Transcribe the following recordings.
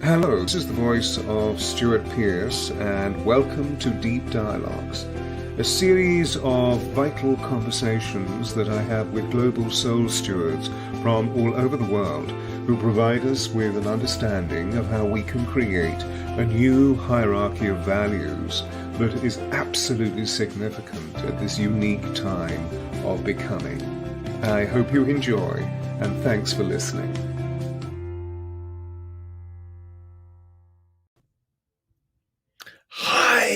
Hello, this is the voice of Stewart Pearce, and welcome to Deep Dialogues, a series of vital conversations that I have with global soul stewards from all over the world who provide us with an understanding of how we can create a new hierarchy of values that is absolutely significant at this unique time of becoming. I hope you enjoy, and thanks for listening. Hi,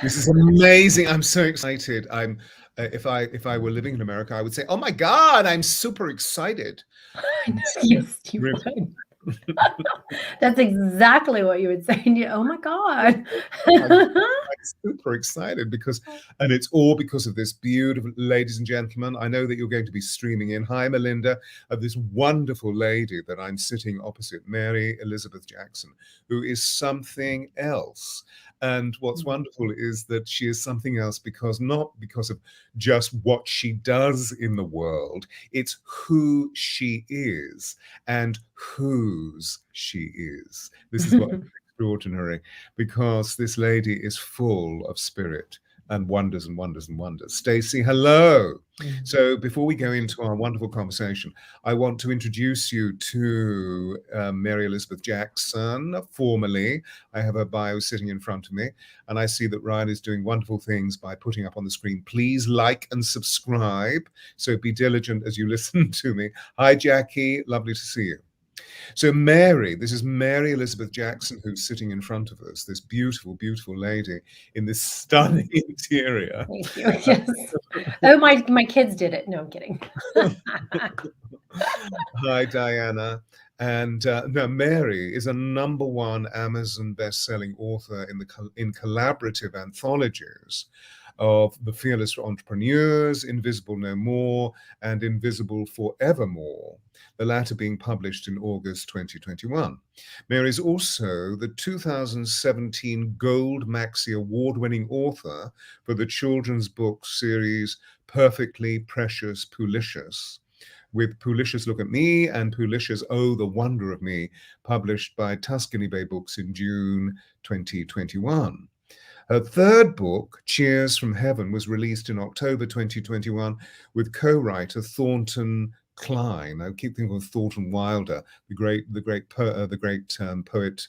this is amazing. I'm so excited. If I were living in America, I would say, "Oh my God, I'm super excited." Yes, you would. That's exactly what you would say. And you, oh my God. I'm super excited and it's all because of this beautiful, ladies and gentlemen. I know that you're going to be streaming in. Hi, Melinda, of this wonderful lady that I'm sitting opposite, Mary Elizabeth Jackson, who is something else. And what's wonderful is that she is something else not because of just what she does in the world, it's who she is and whose she is. This is what extraordinary, because this lady is full of spirit and wonders and wonders and wonders. Stacey, hello. So before we go into our wonderful conversation, I want to introduce you to Mary Elizabeth Jackson, formerly. I have her bio sitting in front of me, and I see that Ryan is doing wonderful things by putting up on the screen. Please like and subscribe, so be diligent as you listen to me. Hi, Jackie, lovely to see you. So this is Mary Elizabeth Jackson, who's sitting in front of us, this beautiful, beautiful lady in this stunning interior. Thank you. Yes. Oh, my kids did it. No, I'm kidding. Hi, Diana. And now Mary is a #1 Amazon best-selling author in collaborative anthologies of The Fearless Entrepreneurs, Invisible No More, and Invisible Forevermore, the latter being published in August 2021. Mary is also the 2017 Gold Maxi Award-winning author for the children's book series Perfectly Precious Poolicious, with Poolicious Look at Me and Poolicious Oh, the Wonder of Me, published by Tuscany Bay Books in June 2021. Her third book, Cheers from Heaven, was released in October 2021 with co-writer Thornton Klein. I keep thinking of Thornton Wilder, the great poet,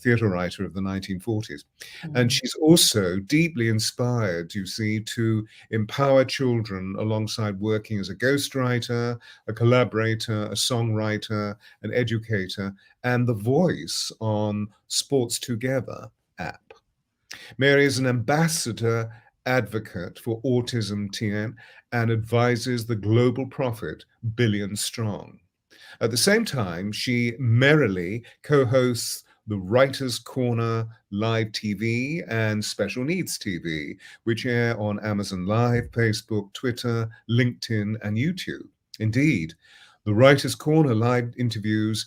theatre writer of the 1940s. And she's also deeply inspired, you see, to empower children alongside working as a ghostwriter, a collaborator, a songwriter, an educator, and the voice on Sports Together app. Mary is an ambassador advocate for Autism TN and advises the Global Profit Billion Strong. At the same time, she merrily co-hosts the Writers' Corner Live TV and Special Needs TV, which air on Amazon Live, Facebook, Twitter, LinkedIn, and YouTube. Indeed, the Writers' Corner live interviews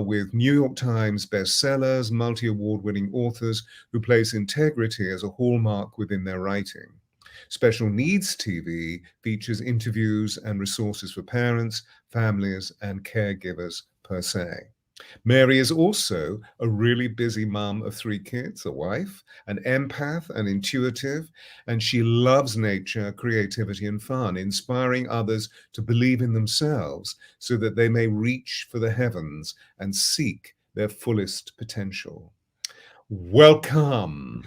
with New York Times bestsellers, multi-award-winning authors who place integrity as a hallmark within their writing. Special Needs TV features interviews and resources for parents, families, and caregivers per se. Mary is also a really busy mum of 3 kids, a wife, an empath, an intuitive, and she loves nature, creativity, and fun, inspiring others to believe in themselves so that they may reach for the heavens and seek their fullest potential. Welcome.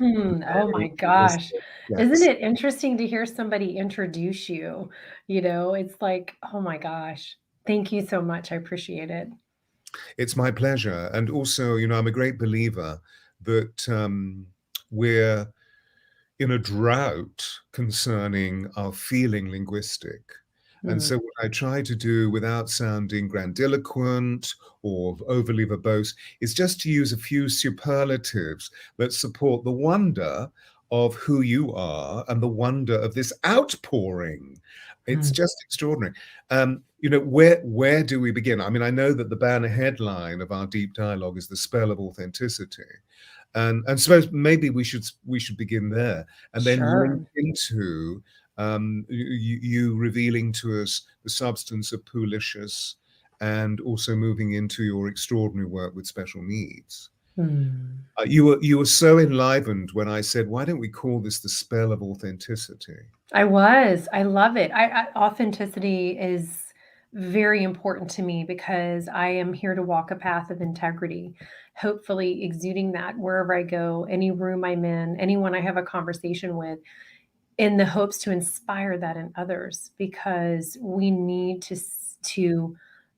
Oh my gosh. Isn't it interesting to hear somebody introduce you? It's like, oh my gosh. Thank you so much. I appreciate it. It's my pleasure. And also, I'm a great believer that we're in a drought concerning our feeling linguistic. And so what I try to do without sounding grandiloquent or overly verbose is just to use a few superlatives that support the wonder of who you are and the wonder of this outpouring. It's just extraordinary. Where do we begin? I mean, I know that the banner headline of our deep dialogue is the spell of authenticity. And suppose maybe we should begin there and then link into you revealing to us the substance of Poolicious and also moving into your extraordinary work with special needs. Hmm. You were so enlivened when I said, why don't we call this the spell of authenticity? I was. I love it. Authenticity is very important to me because I am here to walk a path of integrity, hopefully exuding that wherever I go, any room I'm in, anyone I have a conversation with, in the hopes to inspire that in others, because we need to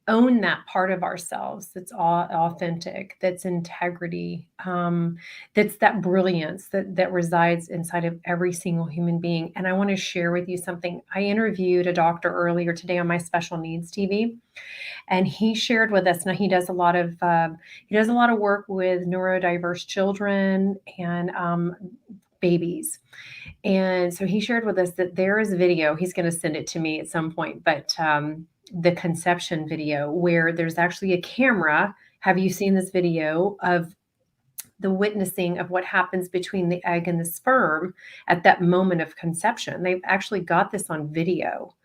own that part of ourselves that's authentic, that's integrity, that's that brilliance that resides inside of every single human being. And I want to share with you something. I interviewed a doctor earlier today on my special needs TV, and he shared with us. Now he does a lot of work with neurodiverse children and babies. And so he shared with us that there is a video, he's going to send it to me at some point, but the conception video where there's actually a camera. Have you seen this video of the witnessing of what happens between the egg and the sperm at that moment of conception? They've actually got this on video.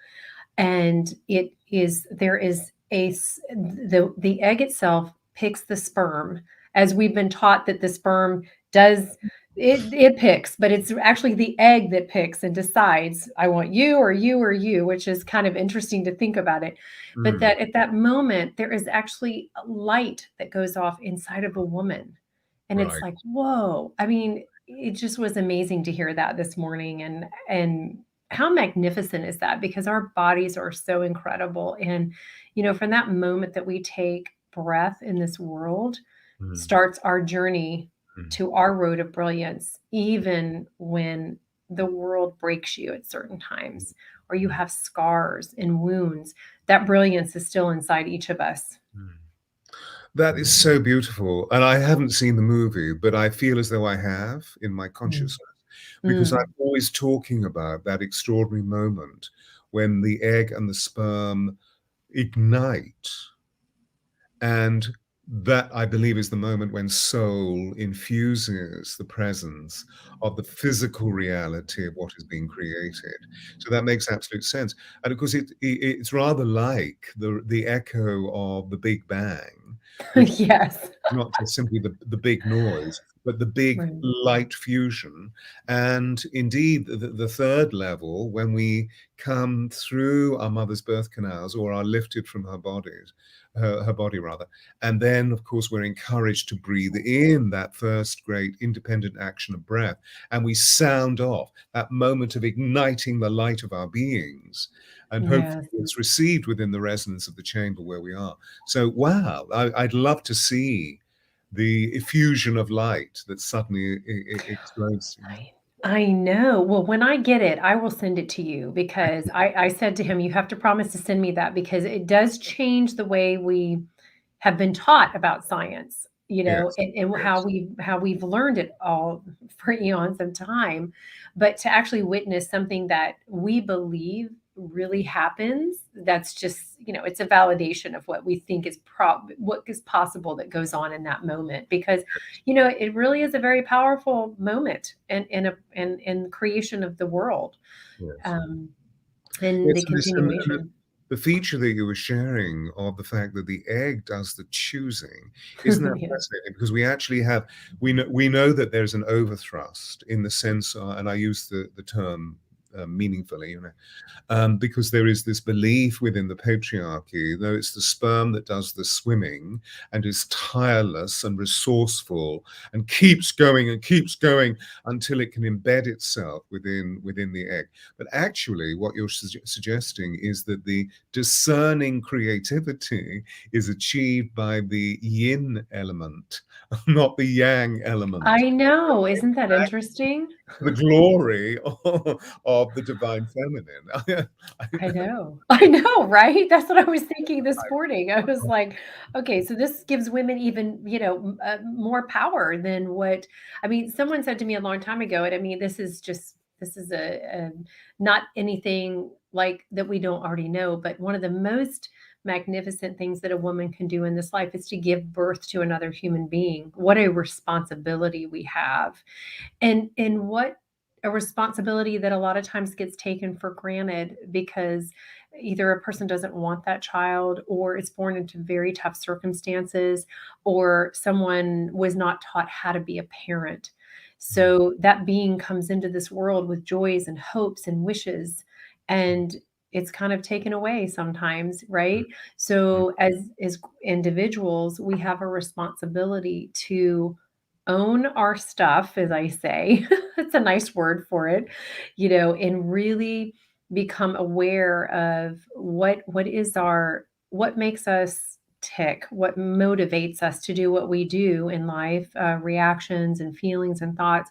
And there is the egg itself picks the sperm, as we've been taught that the sperm does. It picks, but it's actually the egg that picks and decides, I want you or you or you, which is kind of interesting to think about it. But Mm, that at that moment, there is actually a light that goes off inside of a woman. And it's right. like, whoa. I mean, it just was amazing to hear that this morning. And how magnificent is that? Because our bodies are so incredible. And, from that moment that we take breath in this world, Mm, starts our journey mm, to our road of brilliance, even when the world breaks you at certain mm, times, or you mm, have scars and wounds. That brilliance is still inside each of us. mm. That is so beautiful. And I haven't seen the movie, but I feel as though I have in my Mm. consciousness, because I'm Mm. always talking about that extraordinary moment when the egg and the sperm ignite. And that, I believe, is the moment when soul infuses the presence of the physical reality of what is being created. So that makes absolute sense. And of course, it's rather like the echo of the Big Bang, which Yes. not just simply the big noise, but the big Right. light fusion. And indeed, the third level, when we come through our mother's birth canals or are lifted from her body rather, and then of course we're encouraged to breathe in that first great independent action of breath, and we sound off that moment of igniting the light of our beings, and hopefully Yes. it's received within the resonance of the chamber where we are. So, wow, I'd love to see the effusion of light that suddenly explodes. I know. Well, when I get it, I will send it to you because I said to him, you have to promise to send me that because it does change the way we have been taught about science, Yes, and yes, how we've learned it all for eons of time. But to actually witness something that we believe really happens, that's just, it's a validation of what we think is what is possible that goes on in that moment. Because, it really is a very powerful moment in creation of the world, yes. um, and Yes, the continuation. the feature that you were sharing of the fact that the egg does the choosing, isn't that Yeah. fascinating? Because we actually have, we know that there's an overthrust in the sense, and I use the term meaningfully, because there is this belief within the patriarchy, though it's the sperm that does the swimming and is tireless and resourceful and keeps going until it can embed itself within the egg. But actually, what you're suggesting is that the discerning creativity is achieved by the yin element, not the yang element. I know. Isn't that interesting? The glory of the divine feminine. I know. I know, right? That's what I was thinking this morning. I was like, okay, so this gives women even, more power than what I mean, someone said to me a long time ago, and I mean, this is a not anything like that we don't already know, but one of the most magnificent things that a woman can do in this life is to give birth to another human being. What a responsibility we have. And what a responsibility that a lot of times gets taken for granted because either a person doesn't want that child or it's born into very tough circumstances or someone was not taught how to be a parent. So that being comes into this world with joys and hopes and wishes, and it's kind of taken away sometimes, right? So as individuals, we have a responsibility to own our stuff, as I say. It's a nice word for it, and really become aware of what makes us tick, what motivates us to do what we do in life, reactions and feelings and thoughts.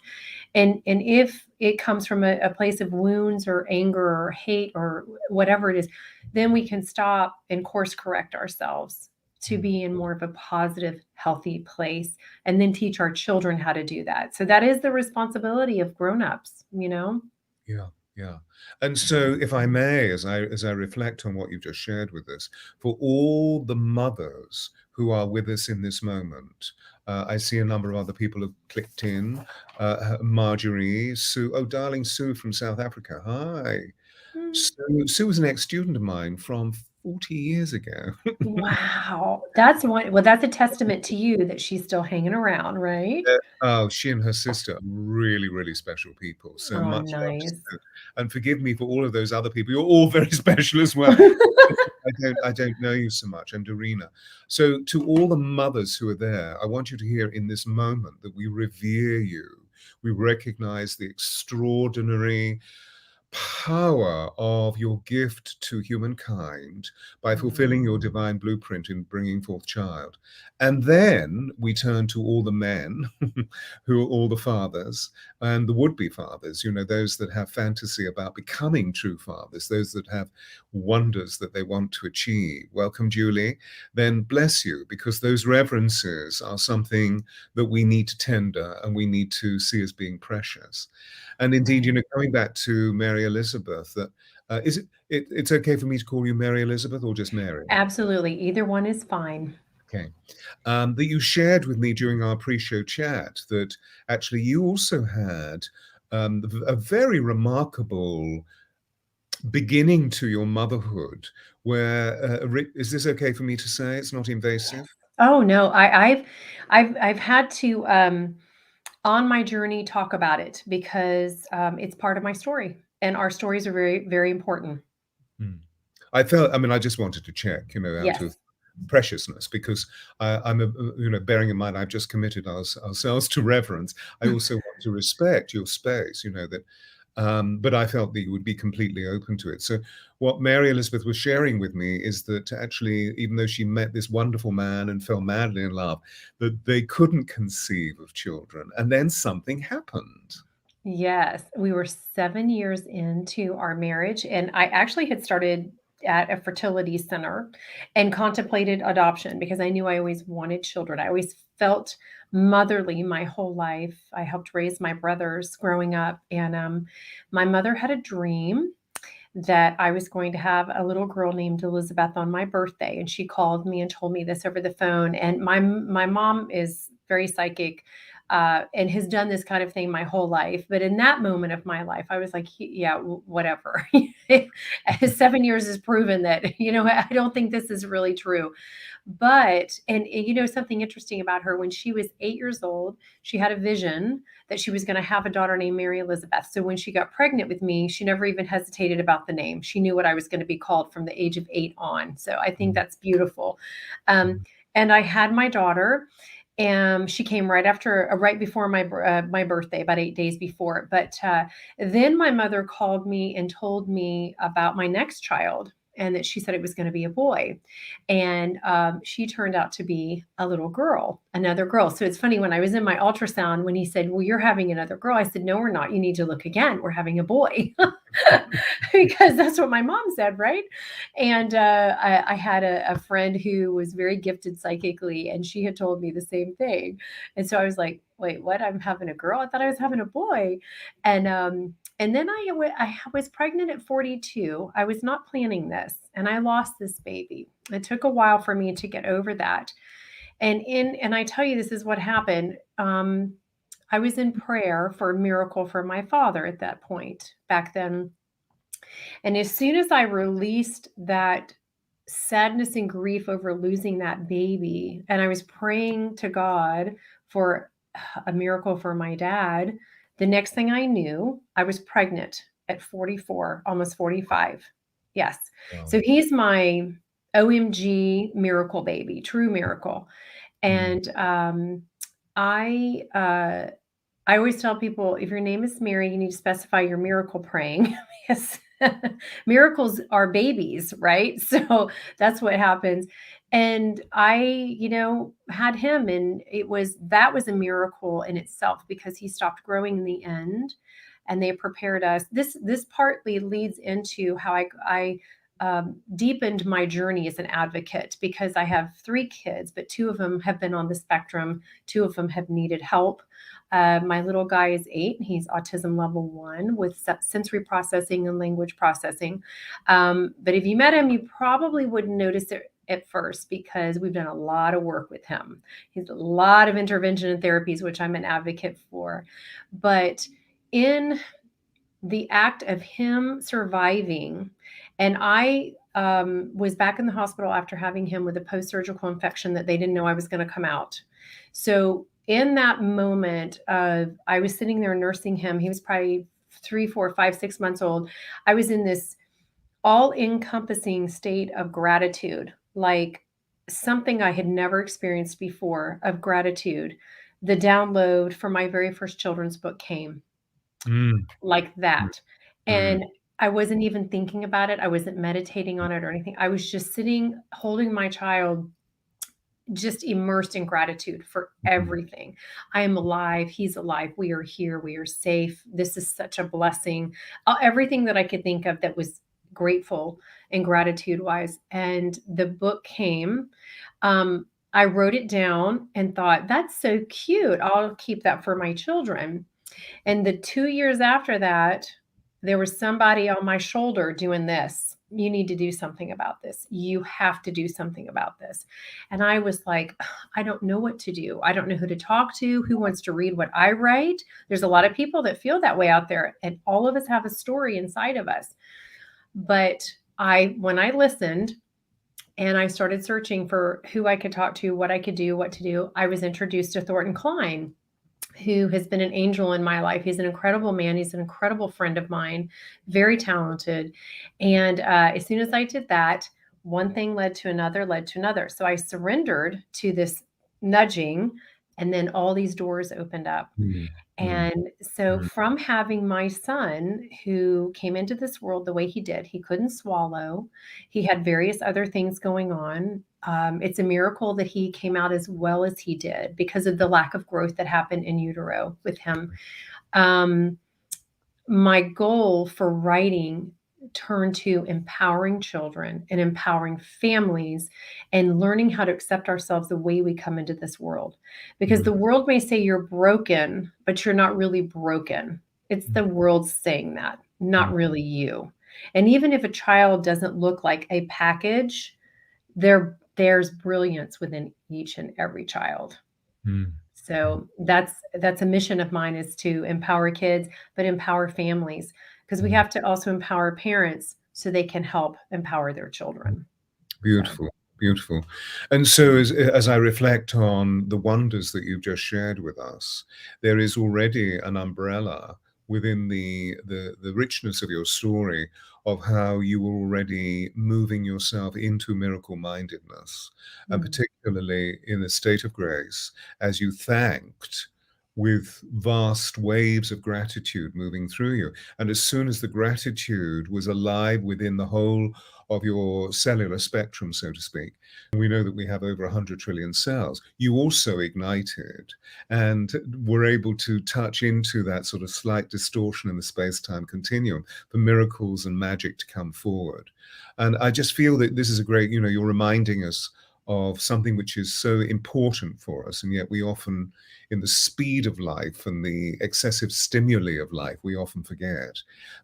And if it comes from a place of wounds or anger or hate or whatever it is, then we can stop and course correct ourselves to be in more of a positive, healthy place, and then teach our children how to do that. So that is the responsibility of grown-ups, Yeah, yeah. And so, if I may, as I reflect on what you've just shared with us, for all the mothers who are with us in this moment, I see a number of other people have clicked in. Marjorie, Sue, oh, darling Sue from South Africa. Hi. Mm. Sue was an ex-student of mine from 40 years ago. Wow. That's a testament to you that she's still hanging around, right? Oh, she and her sister are really, really special people. So Oh, much love to nice. Sue. And forgive me for all of those other people. You're all very special as well. I don't know you so much, and Dorina. So to all the mothers who are there, I want you to hear in this moment that we revere you. We recognize the extraordinary power of your gift to humankind by fulfilling your divine blueprint in bringing forth child. And then we turn to all the men who are all the fathers and the would-be fathers, those that have fantasy about becoming true fathers, those that have wonders that they want to achieve. Welcome, Julie. Then bless you, because those reverences are something that we need to tender and we need to see as being precious. And indeed, coming back to Mary Elizabeth, that it's okay for me to call you Mary Elizabeth or just Mary? Absolutely. Either one is fine. Okay. That you shared with me during our pre-show chat that actually you also had a very remarkable beginning to your motherhood where, is this okay for me to say? It's not invasive? Oh, no. I've had to, on my journey, talk about it because, it's part of my story, and our stories are very, very important. Hmm. I just wanted to check, out Yes. of preciousness, because bearing in mind I've just committed ourselves to reverence. I also want to respect your space, but I felt that you would be completely open to it. So what Mary Elizabeth was sharing with me is that actually, even though she met this wonderful man and fell madly in love, that they couldn't conceive of children, and then something happened. Yes, we were 7 years into our marriage, and I actually had started at a fertility center and contemplated adoption because I knew I always wanted children. I always felt motherly my whole life. I helped raise my brothers growing up, and, my mother had a dream that I was going to have a little girl named Elizabeth on my birthday, and she called me and told me this over the phone, and my mom is very psychic, and has done this kind of thing my whole life. But in that moment of my life, I was like, yeah, whatever. 7 years has proven that, I don't think this is really true. But, and something interesting about her, when she was 8 years old, she had a vision that she was going to have a daughter named Mary Elizabeth. So when she got pregnant with me, she never even hesitated about the name. She knew what I was going to be called from the age of 8 on. So I think that's beautiful. And I had my daughter. And she came right before my birthday, about 8 days before. But then my mother called me and told me about my next child, and that she said it was going to be a boy, and she turned out to be a little girl, another girl. So it's funny, when I was in my ultrasound, when he said, "Well, you're having another girl," I said, "No, we're not. You need to look again. We're having a boy," because that's what my mom said, right? And I had a friend who was very gifted psychically, and she had told me the same thing. And so I was like, "Wait, what? I'm having a girl? I thought I was having a boy." And then I was pregnant at 42. I was not planning this, and I lost this baby. It took a while for me to get over that. And I tell you, this is what happened. I was in prayer for a miracle for my father at that point back then. And as soon as I released that sadness and grief over losing that baby, and I was praying to God for a miracle for my dad, the next thing I knew, I was pregnant at 44, almost 45. Yes. Wow. So he's my OMG miracle baby, true miracle. Mm. And I I always tell people, if your name is Mary, you need to specify your miracle praying because miracles are babies, right? So that's what happens. And I, had him, and that was a miracle in itself because he stopped growing in the end, and they prepared us. This partly leads into how I deepened my journey as an advocate because I have 3 kids, but 2 of them have been on the spectrum. 2 of them have needed help. My little guy is 8. He's autism level 1 with sensory processing and language processing. But if you met him, you probably wouldn't notice it at first because we've done a lot of work with him. He's a lot of intervention and therapies, which I'm an advocate for. But in the act of him surviving, and I was back in the hospital after having him with a post-surgical infection that they didn't know I was going to come out. So in that moment of, I was sitting there nursing him. He was probably 3, 4, 5, 6 months old. I was in this all-encompassing state of gratitude, like something I had never experienced before of gratitude. The download for my very first children's book came Mm. like that. Mm. And I wasn't even thinking about it. I wasn't meditating on it or anything. I was just sitting, holding my child, just immersed in gratitude for Mm. everything. I am alive. He's alive. We are here. We are safe. This is such a blessing. Everything that I could think of that was grateful and gratitude wise. And the book came. I wrote it down and thought, that's so cute. I'll keep that for my children. And the 2 years after that, there was somebody on my shoulder doing this. You need to do something about this. You have to do something about this. And I was like, I don't know what to do. I don't know who to talk to. Who wants to read what I write? There's a lot of people that feel that way out there, and all of us have a story inside of us. But when I listened and I started searching for who I could talk to, what I could do, what to do, I was introduced to Thornton Klein, who has been an angel in my life. He's an incredible man. He's an incredible friend of mine, very talented. And as soon as I did that, one thing led to another, led to another. So I surrendered to this nudging, and then all these doors opened up. Mm. Mm. And so Mm. from having my son who came into this world the way he did, he couldn't swallow. He had various other things going on. It's a miracle that he came out as well as he did because of the lack of growth that happened in utero with him. My goal for writing turned to empowering children and empowering families and learning how to accept ourselves the way we come into this world. Because Mm. the world may say you're broken, but you're not really broken. It's the world saying that, not really you. And even if a child doesn't look like a package, there's brilliance within each and every child. Mm. So that's a mission of mine, is to empower kids, but empower families, because we have to also empower parents so they can help empower their children. So, Beautiful, beautiful. And so, as I reflect on the wonders that you've just shared with us, there is already an umbrella within the richness of your story of how you were already moving yourself into miracle-mindedness, and mm, particularly in a state of grace, as you thanked with vast waves of gratitude moving through you. And as soon as the gratitude was alive within the whole of your cellular spectrum, so to speak, we know that we have over 100 trillion cells, you also ignited and were able to touch into that sort of slight distortion in the space-time continuum for miracles and magic to come forward. And I just feel that this is a great, you're reminding us of something which is so important for us, and yet we often, in the speed of life and the excessive stimuli of life, we often forget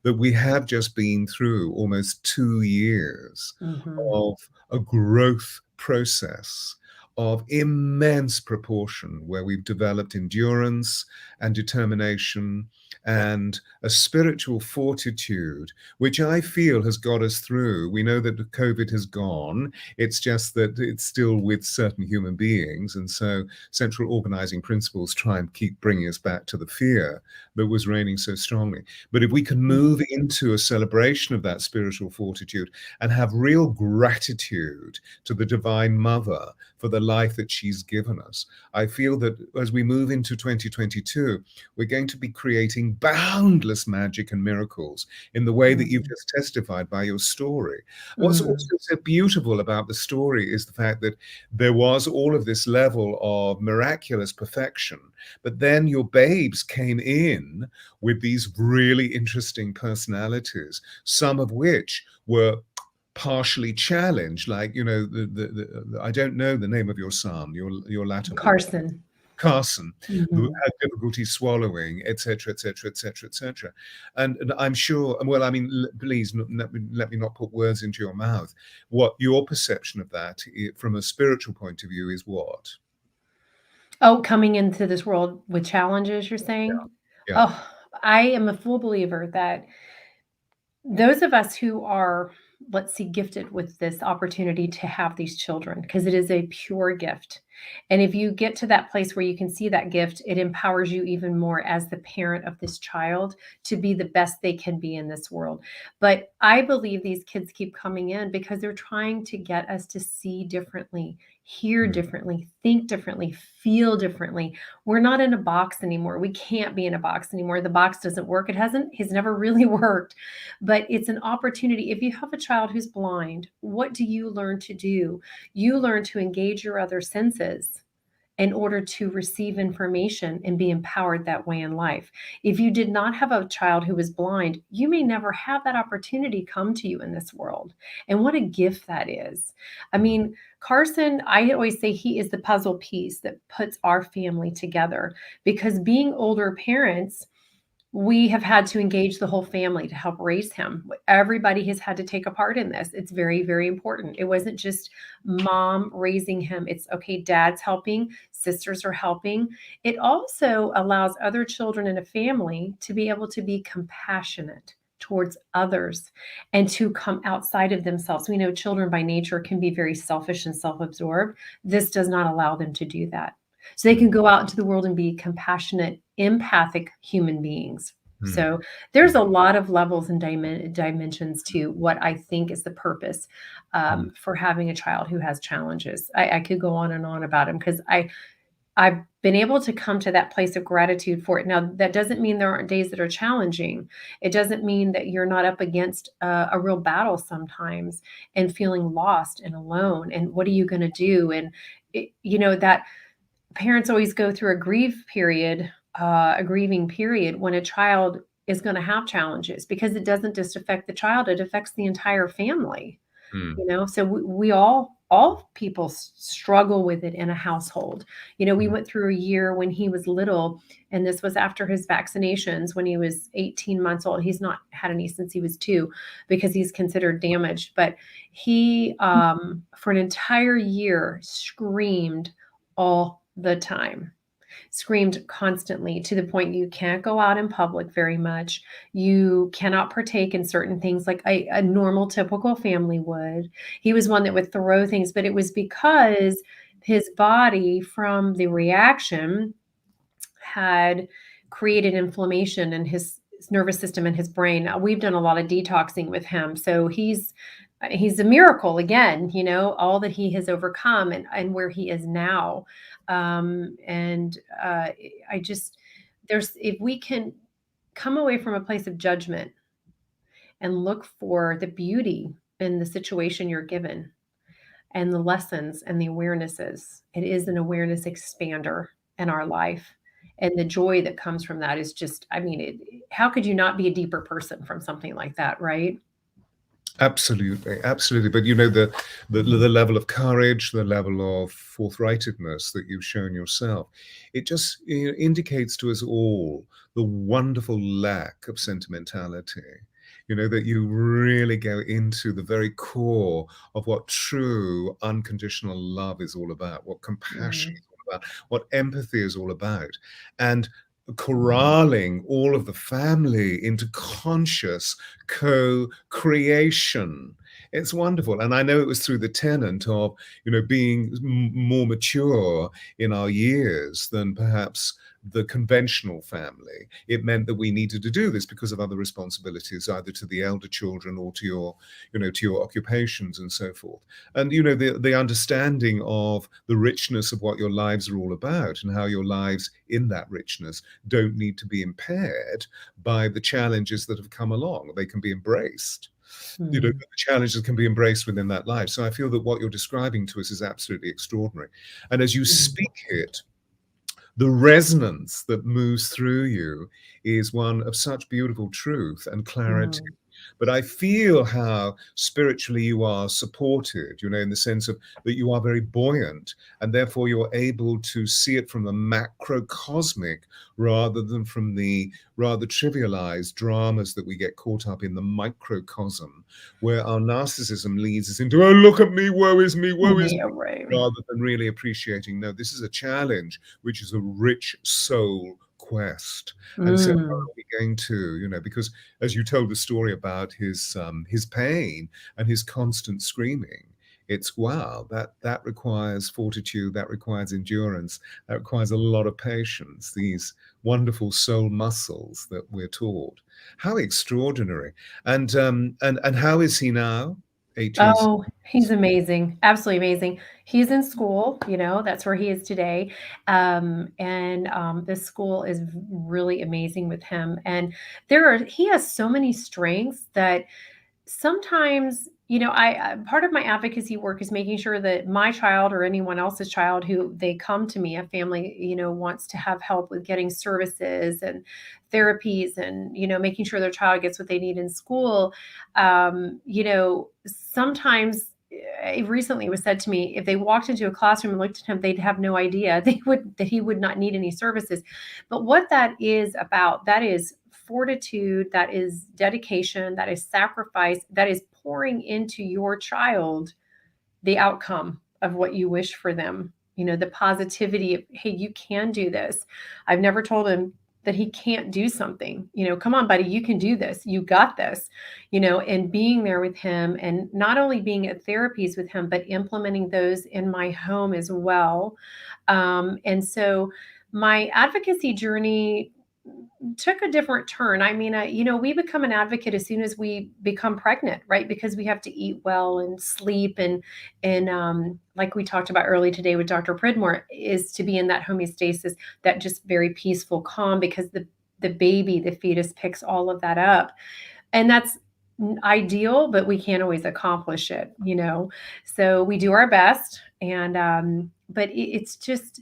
that we have just been through almost 2 years mhm, of a growth process of immense proportion, where we've developed endurance and determination and a spiritual fortitude, which I feel has got us through. We know that the COVID has gone. It's just that it's still with certain human beings. And so central organizing principles try and keep bringing us back to the fear that was reigning so strongly. But if we can move into a celebration of that spiritual fortitude and have real gratitude to the Divine Mother for the life that she's given us, I feel that as we move into 2022, we're going to be creating boundless magic and miracles in the way that you've just testified by your story. What's also so beautiful about the story is the fact that there was all of this level of miraculous perfection, but then your babes came in with these really interesting personalities, some of which were partially challenged, like, you know, the I don't know the name of your son, your latter boy. Carson, who had difficulty swallowing, etc., etc., etc., etc. And I'm sure, well, I mean, please let me not put words into your mouth. What your perception of that from a spiritual point of view is what? Oh, coming into this world with challenges, you're saying? Yeah. Oh, I am a full believer that those of us who are, let's see, gifted with this opportunity to have these children, because it is a pure gift. And if you get to that place where you can see that gift, it empowers you even more as the parent of this child to be the best they can be in this world. But I believe these kids keep coming in because they're trying to get us to see differently, hear differently, think differently, feel differently. We're not in a box anymore. We can't be in a box anymore. The box doesn't work. It's never really worked. But it's an opportunity. If you have a child who's blind, what do you learn to do? You learn to engage your other senses in order to receive information and be empowered that way in life. If you did not have a child who was blind, you may never have that opportunity come to you in this world. And what a gift that is. I mean, Carson, I always say he is the puzzle piece that puts our family together, because being older parents, we have had to engage the whole family to help raise him. Everybody has had to take a part in this. It's very, very important. It wasn't just mom raising him. It's okay, dad's helping, sisters are helping. It also allows other children in a family to be able to be compassionate towards others and to come outside of themselves. We know children by nature can be very selfish and self-absorbed. This does not allow them to do that. So they can go out into the world and be compassionate, empathic human beings. So there's a lot of levels and dimensions to what I think is the purpose for having a child who has challenges. I could go on and on about them because I've been able to come to that place of gratitude for it. Now, that doesn't mean there aren't days that are challenging. It doesn't mean that you're not up against a real battle sometimes and feeling lost and alone. And what are you going to do? And, that parents always go through a grieving period when a child is going to have challenges, because it doesn't just affect the child, it affects the entire family. So we all people struggle with it in a household. We went through a year when he was little, and this was after his vaccinations when he was 18 months old. He's not had any since he was 2 because he's considered damaged, but he for an entire year screamed all the time, screamed constantly, to the point you can't go out in public very much. You cannot partake in certain things like a normal, typical family would. He was one that would throw things, but it was because his body, from the reaction, had created inflammation in his nervous system and his brain. Now, we've done a lot of detoxing with him. So he's a miracle again, all that he has overcome and where he is now. If we can come away from a place of judgment and look for the beauty in the situation you're given and the lessons and the awarenesses, it is an awareness expander in our life. And the joy that comes from that is just, how could you not be a deeper person from something like that, right? Absolutely. But the level of courage, the level of forthrightedness that you've shown yourself, it just indicates to us all the wonderful lack of sentimentality. that you really go into the very core of what true unconditional love is all about, what compassion Mm. is all about, what empathy is all about. And corralling all of the family into conscious co-creation. It's wonderful. And I know it was through the tenet of, being more mature in our years than perhaps the conventional family. It meant that we needed to do this because of other responsibilities, either to the elder children or to your occupations and so forth. And the understanding of the richness of what your lives are all about, and how your lives in that richness don't need to be impaired by the challenges that have come along. They can be embraced. The Mm. challenges can be embraced within that life. So I feel that what you're describing to us is absolutely extraordinary. And as you Mm. speak it, the resonance that moves through you is one of such beautiful truth and clarity. Mm. But I feel how spiritually you are supported, in the sense of that you are very buoyant, and therefore you're able to see it from the macrocosmic rather than from the rather trivialized dramas that we get caught up in the microcosm, where our narcissism leads us into, oh, look at me, woe is me, woe is Yeah, me, right. rather than really appreciating, no, this is a challenge, which is a rich soul quest. And so how Mm. are we going to, because as you told the story about his pain and his constant screaming, it's wow, that requires fortitude, that requires endurance, that requires a lot of patience, these wonderful soul muscles that we're taught. How extraordinary. And how is he now? 18. Oh, he's amazing, absolutely amazing. He's in school, that's where he is today. This school is really amazing with him. And he has so many strengths that sometimes, part of my advocacy work is making sure that my child or anyone else's child who they come to me, a family, wants to have help with getting services and therapies and, making sure their child gets what they need in school. Sometimes it recently was said to me, if they walked into a classroom and looked at him, they'd have no idea that he would not need any services. But what that is about, that is fortitude, that is dedication, that is sacrifice, that is pouring into your child the outcome of what you wish for them. The positivity of, hey, you can do this. I've never told him that he can't do something. Come on, buddy, you can do this. You got this. And being there with him, and not only being at therapies with him, but implementing those in my home as well. And so my advocacy journey took a different turn. I mean, we become an advocate as soon as we become pregnant, right? Because we have to eat well and sleep, and like we talked about early today with Dr. Pridmore, is to be in that homeostasis, that just very peaceful calm, because the baby, the fetus, picks all of that up, and that's ideal, but we can't always accomplish it. So we do our best, and but it's just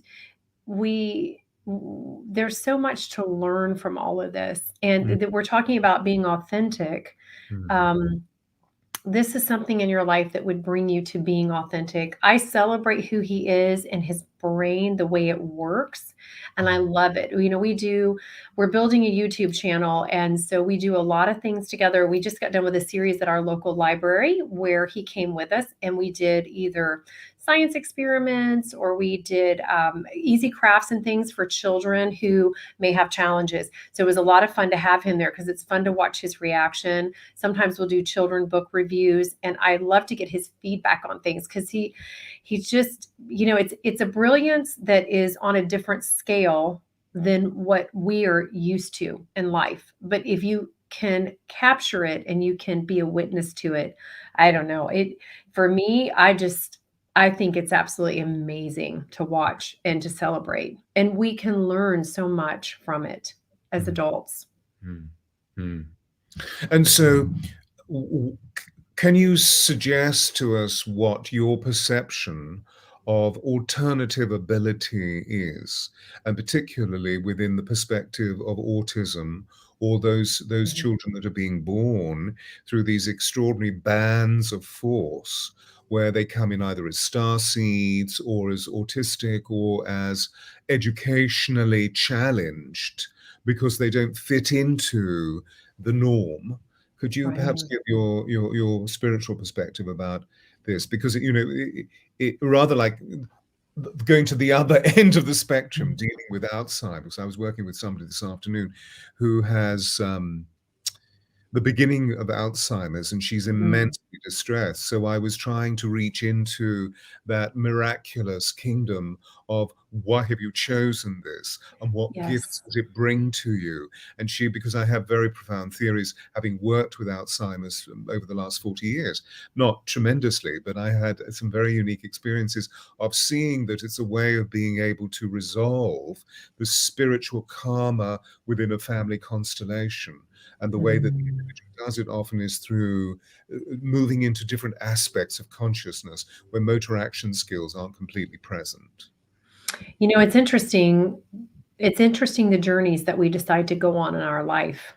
we there's so much to learn from all of this, and that we're talking about being authentic. Mm. um, this is something in your life that would bring you to being authentic. I celebrate who he is and his brain, the way it works, and I love it. We're building a YouTube channel, and so we do a lot of things together. We just got done with a series at our local library where he came with us, and we did either science experiments, or we did easy crafts and things for children who may have challenges. So it was a lot of fun to have him there, because it's fun to watch his reaction. Sometimes we'll do children book reviews, and I love to get his feedback on things, because he's just, it's a brilliance that is on a different scale than what we are used to in life. But if you can capture it and you can be a witness to it, I don't know. For me, I think it's absolutely amazing to watch and to celebrate. And we can learn so much from it as Mm. adults. Mm. Mm. And so, can you suggest to us what your perception of alternative ability is, and particularly within the perspective of autism, or those Mhm. children that are being born through these extraordinary bands of force, where they come in either as star seeds, or as autistic, or as educationally challenged because they don't fit into the norm, Could you perhaps Right. give your spiritual perspective about this? Because it rather like going to the other end of the spectrum, dealing with Alzheimer's. I was working with somebody this afternoon who has the beginning of Alzheimer's, and she's Mhm. immensely distressed. So I was trying to reach into that miraculous kingdom of why have you chosen this and what gifts Yes. does it bring to you? And she, because I have very profound theories, having worked with Alzheimer's over the last 40 years, not tremendously, but I had some very unique experiences of seeing that it's a way of being able to resolve the spiritual karma within a family constellation. And the way that the Mm. individual does it often is through moving into different aspects of consciousness where motor action skills aren't completely present. It's interesting. It's interesting the journeys that we decide to go on in our life.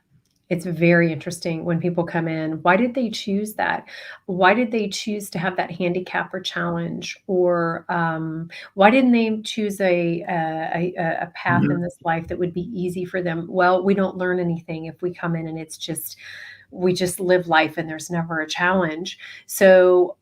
It's very interesting when people come in. Why did they choose that? Why did they choose to have that handicap or challenge? Or why didn't they choose a path in this life that would be easy for them? Well, we don't learn anything if we come in and it's just we just live life and there's never a challenge. So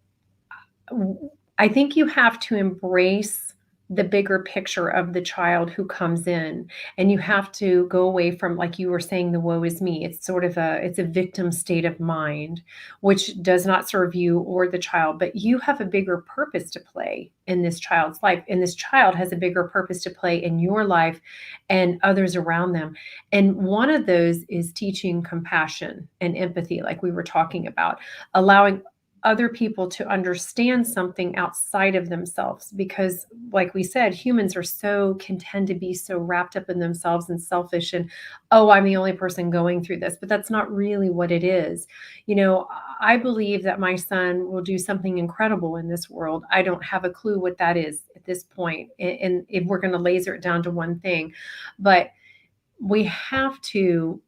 I think you have to embrace the bigger picture of the child who comes in, and you have to go away from, like you were saying, the woe is me. It's sort of it's a victim state of mind, which does not serve you or the child, but you have a bigger purpose to play in this child's life. And this child has a bigger purpose to play in your life and others around them. And one of those is teaching compassion and empathy, like we were talking about, allowing other people to understand something outside of themselves, because like we said, humans are can tend to be so wrapped up in themselves and selfish, and oh, I'm the only person going through this, but that's not really what it is. I believe that my son will do something incredible in this world. I don't have a clue what that is at this point, and if we're going to laser it down to one thing, but we have to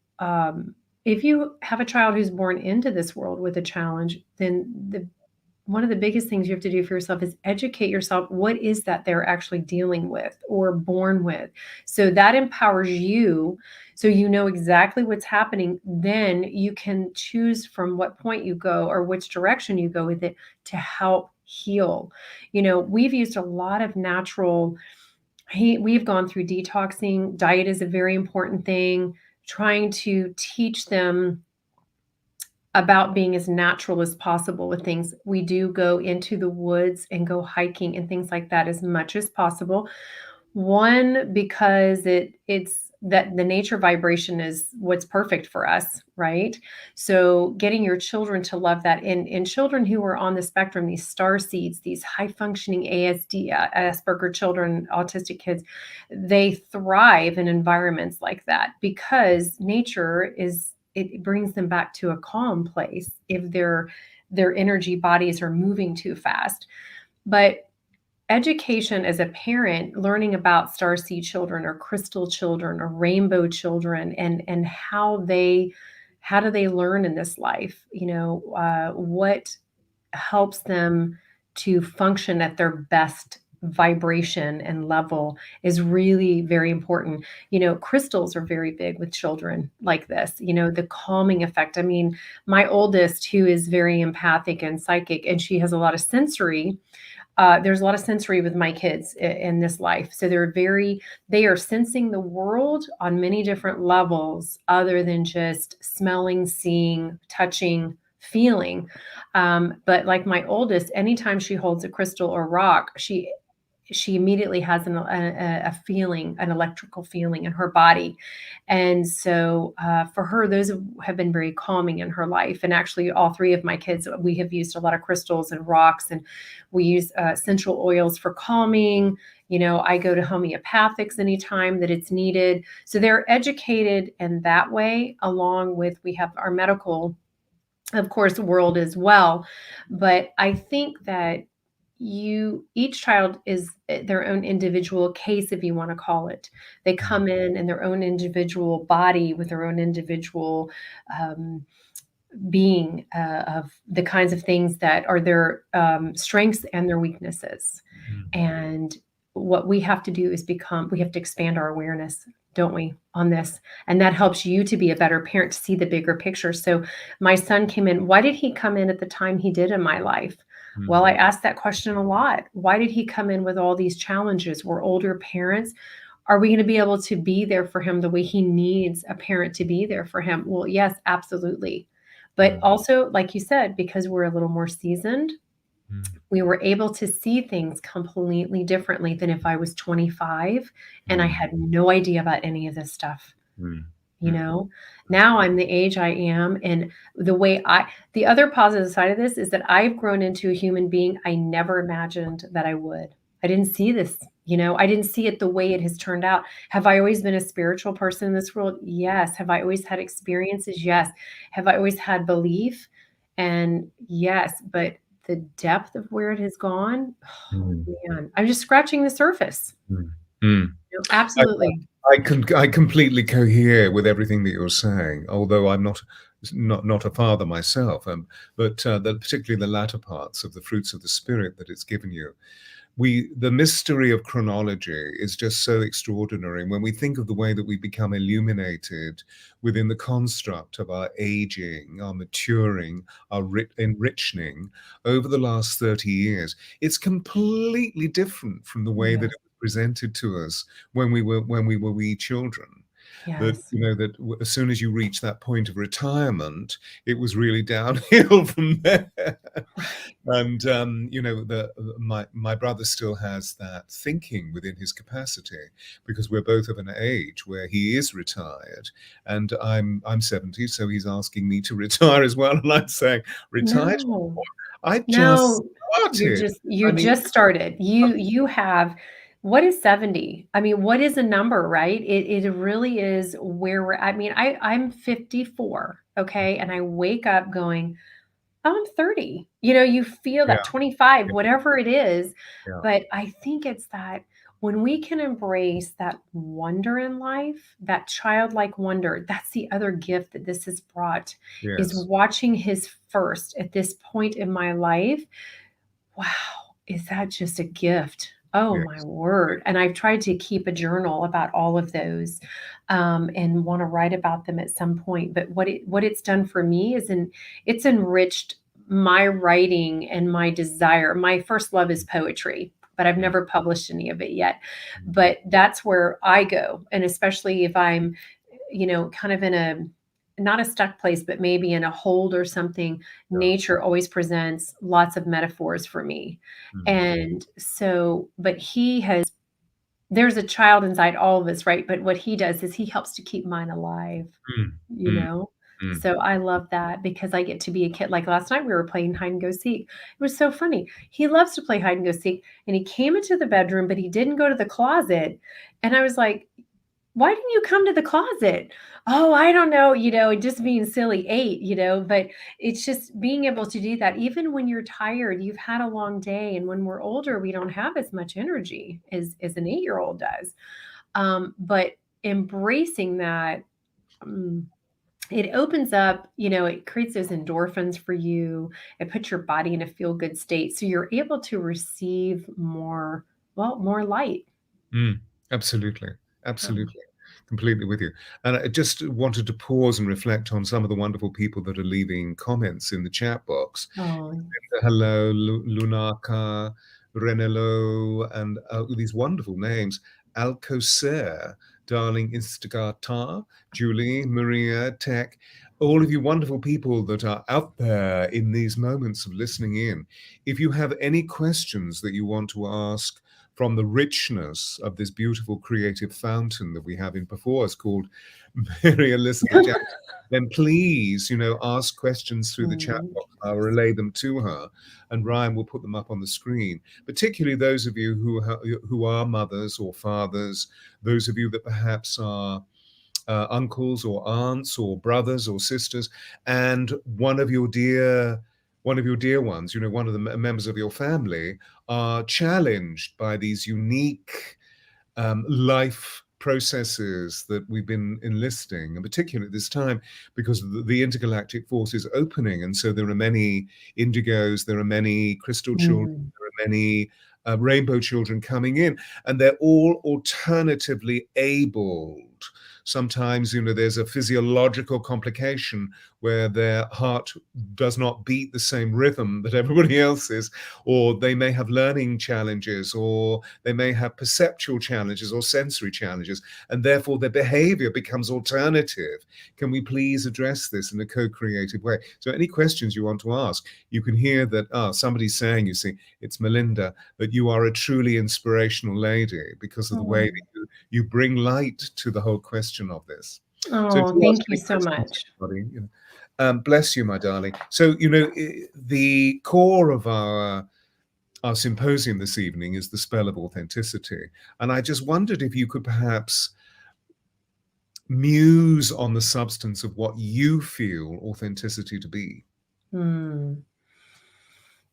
if you have a child who's born into this world with a challenge, then the one of the biggest things you have to do for yourself is educate yourself. What is that they're actually dealing with or born with? So that empowers you. So you know exactly what's happening. Then you can choose from what point you go or which direction you go with it to help heal. We've used a lot of natural we've gone through detoxing. Diet is a very important thing. Trying to teach them about being as natural as possible with things. We do go into the woods and go hiking and things like that as much as possible. One, because it's that the nature vibration is what's perfect for us, right? So getting your children to love that. In children who are on the spectrum, these star seeds, these high functioning ASD, Asperger children, autistic kids, they thrive in environments like that because nature it brings them back to a calm place if their energy bodies are moving too fast. But education as a parent, learning about starseed children or crystal children or rainbow children, and how do they learn in this life? What helps them to function at their best vibration and level is really very important. Crystals are very big with children like this, the calming effect. I mean, my oldest, who is very empathic and psychic, and she has a lot of sensory, there's a lot of sensory with my kids in this life. So they are sensing the world on many different levels other than just smelling, seeing, touching, feeling. But like my oldest, anytime she holds a crystal or rock, she immediately has a feeling, an electrical feeling in her body. And so for her, those have been very calming in her life. And actually, all three of my kids, we have used a lot of crystals and rocks, and we use essential oils for calming. I go to homeopathics anytime that it's needed. So they're educated in that way, along with we have our medical, of course, world as well. But I think that each child is their own individual case, if you want to call it. They come in their own individual body with their own individual um, being of the kinds of things that are their strengths and their weaknesses. And what we have to do is we have to expand our awareness. don't we, on this? And that helps you to be a better parent, to see the bigger picture. So my son came in. Why did he come in at the time he did in my life? Well, I asked that question a lot. Why did he come in with all these challenges? We're older parents. Are we going to be able to be there for him the way he needs a parent to be there for him? Well, yes, absolutely. But also, like you said, because we're a little more seasoned, we were able to see things completely differently than if I was 25 and I had no idea about any of this stuff. You know, now I'm the age I am, and the other positive side of this is that I've grown into a human being I never imagined that I would. I didn't see this, I didn't see it the way it has turned out. Have I always been a spiritual person in this world? Yes. Have I always had experiences? Yes. Have I always had belief? And yes, but the depth of where it has gone, oh, man, I'm just scratching the surface. Absolutely. I completely cohere with everything that you're saying, although I'm not a father myself, but particularly the latter parts of the fruits of the spirit that it's given you. The mystery of chronology is just so extraordinary. When we think of the way that we become illuminated within the construct of our aging, our maturing, our enriching over the last 30 years, it's completely different from the way that it was presented to us when we were wee children. That that as soon as you reach that point of retirement, it was really downhill from there. And my brother still has that thinking within his capacity, because we're both of an age where he is retired, and I'm 70, so he's asking me to retire as well, and I'm saying, retired? No, I just no, started. you just started. You have, what is 70? I mean, what is a number, right? It really is where I'm 54, okay? And I wake up going, oh, I'm 30. You feel that 25, whatever it is. But I think it's that when we can embrace that wonder in life, that childlike wonder, that's the other gift that this has brought, is watching his first at this point in my life. Wow, is that just a gift? Oh, my word. And I've tried to keep a journal about all of those, and want to write about them at some point. But what it's done for me is it's enriched my writing and my desire. My first love is poetry, but I've never published any of it yet. But that's where I go. And especially if I'm, kind of in not a stuck place, but maybe in a hold or something, nature always presents lots of metaphors for me. And so, but there's a child inside all of us, right? But what he does is he helps to keep mine alive, you know? So I love that, because I get to be a kid. Like last night we were playing hide and go seek. It was so funny. He loves to play hide and go seek, and he came into the bedroom, but he didn't go to the closet. And I was like, why didn't you come to the closet? Oh, I don't know, just being silly, 8, but it's just being able to do that. Even when you're tired, you've had a long day. And when we're older, we don't have as much energy as an 8-year-old does. But embracing that, it opens up, it creates those endorphins for you. It puts your body in a feel-good state. So you're able to receive more light. Absolutely. Absolutely. Completely with you. And I just wanted to pause and reflect on some of the wonderful people that are leaving comments in the chat box. Oh, Hello, Lunaka, Renelo, and these wonderful names. Alcocer, darling Instagata, Julie, Maria, Tech, all of you wonderful people that are out there in these moments of listening in. If you have any questions that you want to ask from the richness of this beautiful creative fountain that we have in before us called Mary Elizabeth Jackson, then please, ask questions through the chat box. I'll relay them to her, and Ryan will put them up on the screen. Particularly those of you who are mothers or fathers, those of you that perhaps are uncles or aunts or brothers or sisters, and one of your dear ones, one of the members of your family, are challenged by these unique life processes that we've been enlisting, and particularly at this time, because the intergalactic force is opening, and so there are many indigos, there are many crystal children, there are many rainbow children coming in, and they're all alternatively abled sometimes, there's a physiological complication where their heart does not beat the same rhythm that everybody else is, or they may have learning challenges, or they may have perceptual challenges or sensory challenges, and therefore their behavior becomes alternative. Can we please address this in a co-creative way? So any questions you want to ask, you can hear that somebody's saying, you see, it's Melinda, that you are a truly inspirational lady because of the way that you bring light to the whole question of this. Oh, thank you so much. Bless you, my darling. So, the core of our symposium this evening is the spell of authenticity. And I just wondered if you could perhaps muse on the substance of what you feel authenticity to be.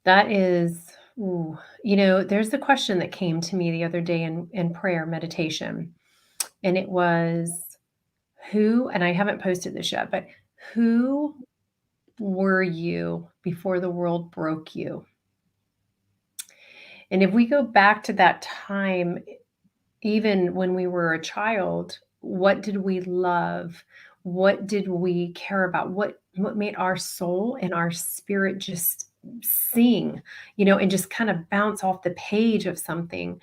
That is, there's a question that came to me the other day in prayer meditation, and it was who, and I haven't posted this yet, but who were you before the world broke you? And if we go back to that time, even when we were a child, what did we love? What did we care about? What made our soul and our spirit just sing, and just kind of bounce off the page of something?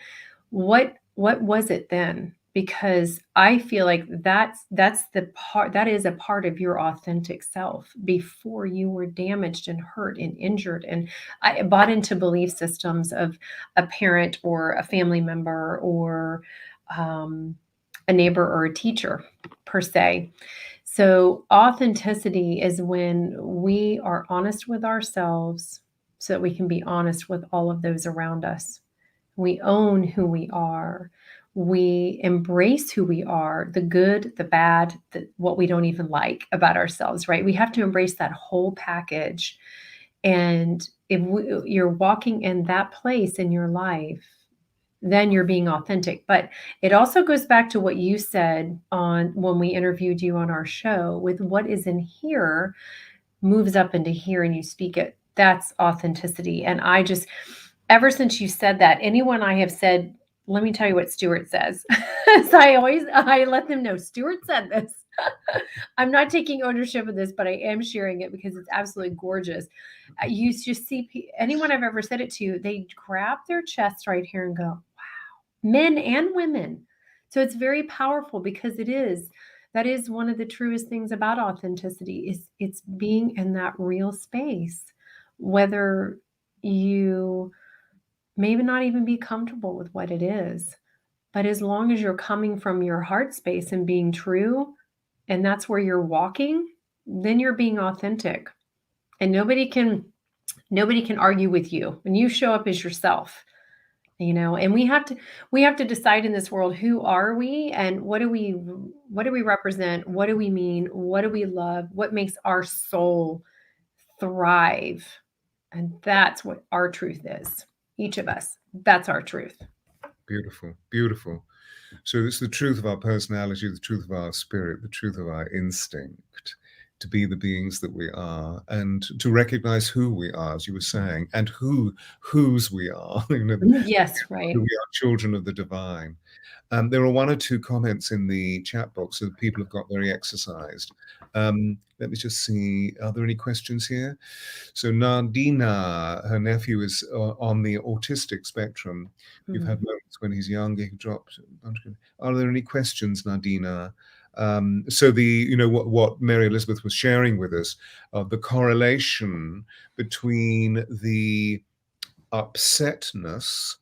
What was it then? Because I feel like that's the part that is a part of your authentic self before you were damaged and hurt and injured. And I bought into belief systems of a parent or a family member or a neighbor or a teacher per se. So authenticity is when we are honest with ourselves so that we can be honest with all of those around us. We own who we are. We embrace who we are, the good, the bad, what we don't even like about ourselves, right? We have to embrace that whole package. And if you're walking in that place in your life, then you're being authentic. But it also goes back to what you said on when we interviewed you on our show, with what is in here moves up into here and you speak it. That's authenticity. And I just, ever since you said that, anyone I have said, let me tell you what Stewart says. So I let them know Stewart said this. I'm not taking ownership of this, but I am sharing it because it's absolutely gorgeous. You just see anyone I've ever said it to, they grab their chest right here and go, wow, men and women. So it's very powerful because that is one of the truest things about authenticity is it's being in that real space, whether you maybe not even be comfortable with what it is. But as long as you're coming from your heart space and being true, and that's where you're walking, then you're being authentic. And nobody can argue with you when you show up as yourself. And we have to decide in this world, who are we and what do we represent? What do we mean? What do we love? What makes our soul thrive? And that's what our truth is. Each of us, that's our truth. Beautiful, beautiful. So it's the truth of our personality, the truth of our spirit, the truth of our instinct to be the beings that we are, and to recognize who we are, as you were saying, and whose we are. Yes, right. We are children of the divine. There are one or two comments in the chat box that people have got very exercised. Let me just see, are there any questions here? So Nardina, her nephew is on the autistic spectrum. We've had moments when he's younger, he dropped. Are there any questions, Nardina? So what Mary Elizabeth was sharing with us, the correlation between the upsetness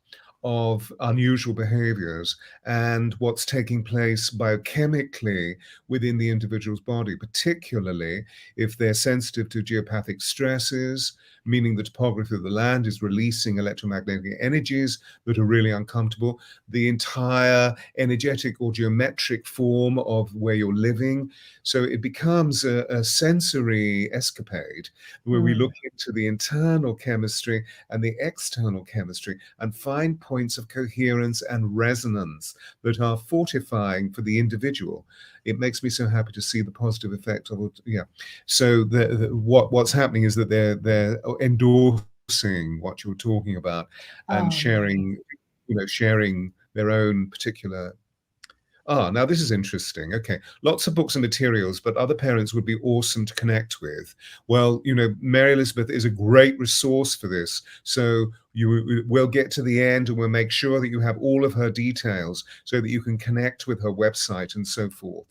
of unusual behaviors and what's taking place biochemically within the individual's body, particularly if they're sensitive to geopathic stresses, meaning the topography of the land is releasing electromagnetic energies that are really uncomfortable, the entire energetic or geometric form of where you're living. So it becomes a sensory escapade where we look into the internal chemistry and the external chemistry and find points of coherence and resonance that are fortifying for the individual. It makes me so happy to see the positive effect of it. Yeah. So what's happening is that they're endorsing what you're talking about and sharing, sharing their own particular Now this is interesting. Okay, lots of books and materials, but other parents would be awesome to connect with. Well, Mary Elizabeth is a great resource for this. So we'll get to the end and we'll make sure that you have all of her details so that you can connect with her website and so forth.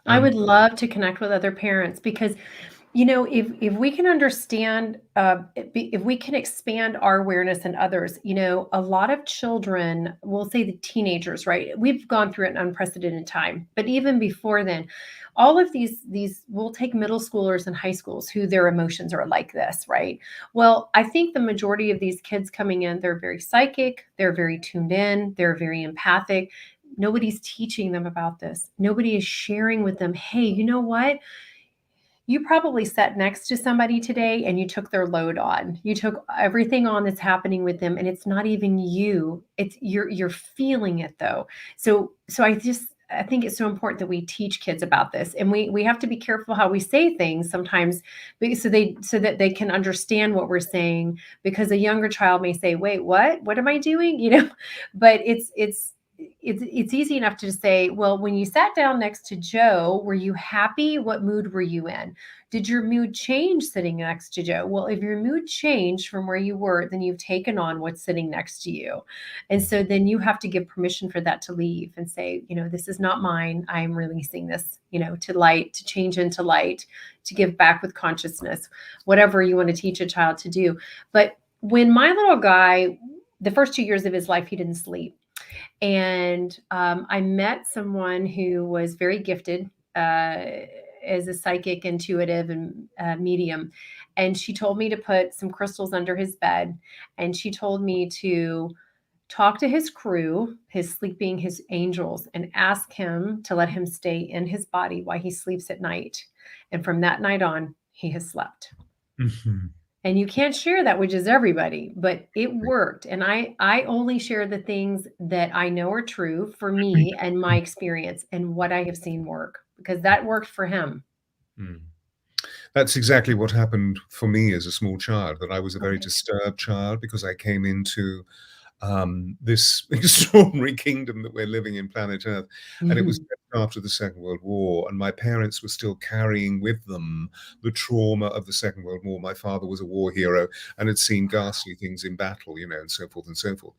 I would love to connect with other parents because, if we can understand, if we can expand our awareness in others, a lot of children, we'll say the teenagers, right? We've gone through an unprecedented time, but even before then, all of these, we'll take middle schoolers and high schools who their emotions are like this, right? Well, I think the majority of these kids coming in, they're very psychic, they're very tuned in, they're very empathic. Nobody's teaching them about this. Nobody is sharing with them, hey, you know what? You probably sat next to somebody today and you took their load on. You took everything on that's happening with them, and it's not even you. It's you're feeling it though. So I think it's so important that we teach kids about this, and we have to be careful how we say things sometimes, so that they can understand what we're saying. Because a younger child may say, "Wait, what? What am I doing?" But it's easy enough to say, well, when you sat down next to Joe, were you happy? What mood were you in? Did your mood change sitting next to Joe? Well, if your mood changed from where you were, then you've taken on what's sitting next to you. And so then you have to give permission for that to leave and say, this is not mine. I'm releasing this, to light, to change into light, to give back with consciousness, whatever you want to teach a child to do. But when my little guy, the first 2 years of his life, he didn't sleep. And I met someone who was very gifted as a psychic, intuitive, and medium. And she told me to put some crystals under his bed. And she told me to talk to his crew, his angels, and ask him to let him stay in his body while he sleeps at night. And from that night on, he has slept. Mm-hmm. And you can't share that with just everybody, but it worked. And I only share the things that I know are true for me and my experience and what I have seen work, because that worked for him. That's exactly what happened for me as a small child, that I was a very disturbed child because I came into this extraordinary kingdom that we're living in, planet Earth. And it was after the Second World War, and my parents were still carrying with them the trauma of the Second World War. My father was a war hero and had seen ghastly things in battle, and so forth and so forth.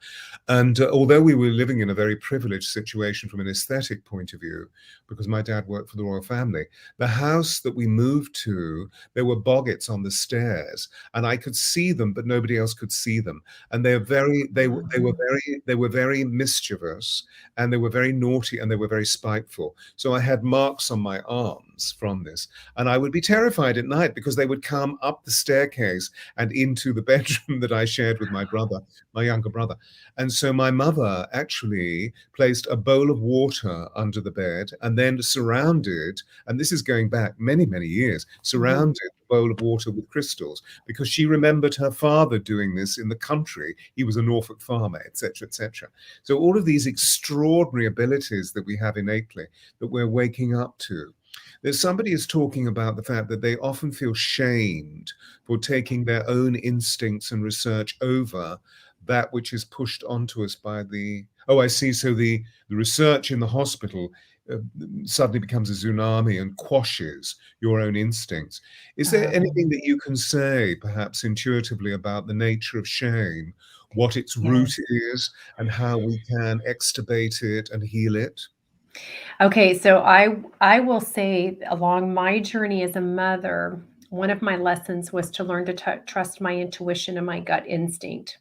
And although we were living in a very privileged situation from an aesthetic point of view, because my dad worked for the royal family, the house that we moved to, there were boggets on the stairs, and I could see them, but nobody else could see them. And they were very mischievous, and they were very naughty, and they were very spiteful. So I had marks on my arms from this, and I would be terrified at night because they would come up the staircase and into the bedroom that I shared with my brother, my younger brother. And so my mother actually placed a bowl of water under the bed and then surrounded, and this is going back many, many years, surrounded the bowl of water with crystals, because she remembered her father doing this in the country. He was a Norfolk farmer, etc., etc. So all of these extraordinary abilities that we have innately that we're waking up to. There's somebody is talking about the fact that they often feel shamed for taking their own instincts and research over that which is pushed onto us by the, I see. So the research in the hospital suddenly becomes a tsunami and quashes your own instincts. Is there anything that you can say, perhaps intuitively, about the nature of shame, what its root is, and how we can extubate it and heal it? Okay, so I will say, along my journey as a mother, one of my lessons was to learn to trust my intuition and my gut instinct.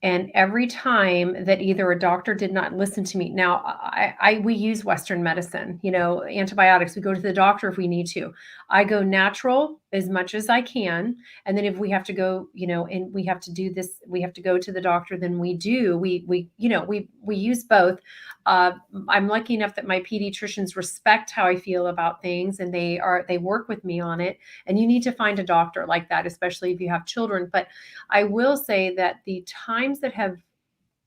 And every time that either a doctor did not listen to me, now we use Western medicine, antibiotics. We go to the doctor if we need to. I go natural as much as I can, and then if we have to go, and we have to do this, we have to go to the doctor. Then we do. We use both. I'm lucky enough that my pediatricians respect how I feel about things, and they work with me on it. And you need to find a doctor like that, especially if you have children. But I will say that the times that have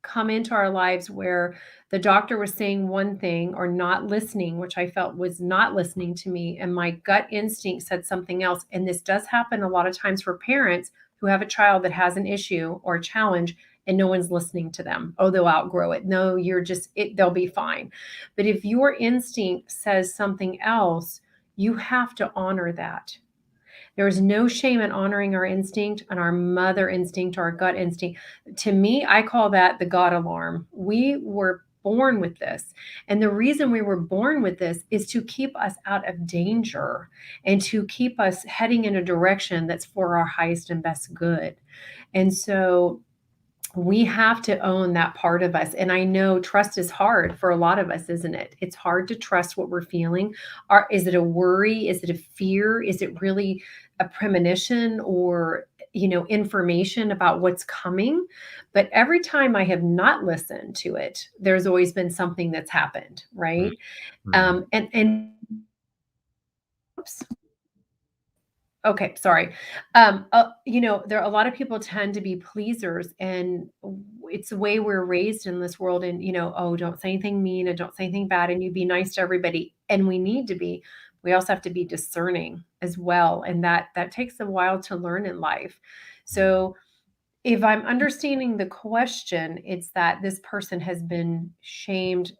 come into our lives where the doctor was saying one thing or not listening, which I felt was not listening to me, and my gut instinct said something else. And this does happen a lot of times for parents who have a child that has an issue or a challenge, and no one's listening to them. Oh, they'll outgrow it. No, they'll be fine. But if your instinct says something else, you have to honor that. There is no shame in honoring our instinct and our mother instinct or our gut instinct. To me, I call that the God alarm. We were born with this. And the reason we were born with this is to keep us out of danger and to keep us heading in a direction that's for our highest and best good. And so we have to own that part of us. And I know trust is hard for a lot of us, isn't it? It's hard to trust what we're feeling. Is it a worry? Is it a fear? Is it really a premonition or, information about what's coming? But every time I have not listened to it, there's always been something that's happened, right? And oops. Okay, sorry. There are a lot of people tend to be pleasers, and it's the way we're raised in this world. And oh, don't say anything mean and don't say anything bad, and you be nice to everybody. And we need to be. We also have to be discerning as well, and that takes a while to learn in life. So, if I'm understanding the question, it's that this person has been shamed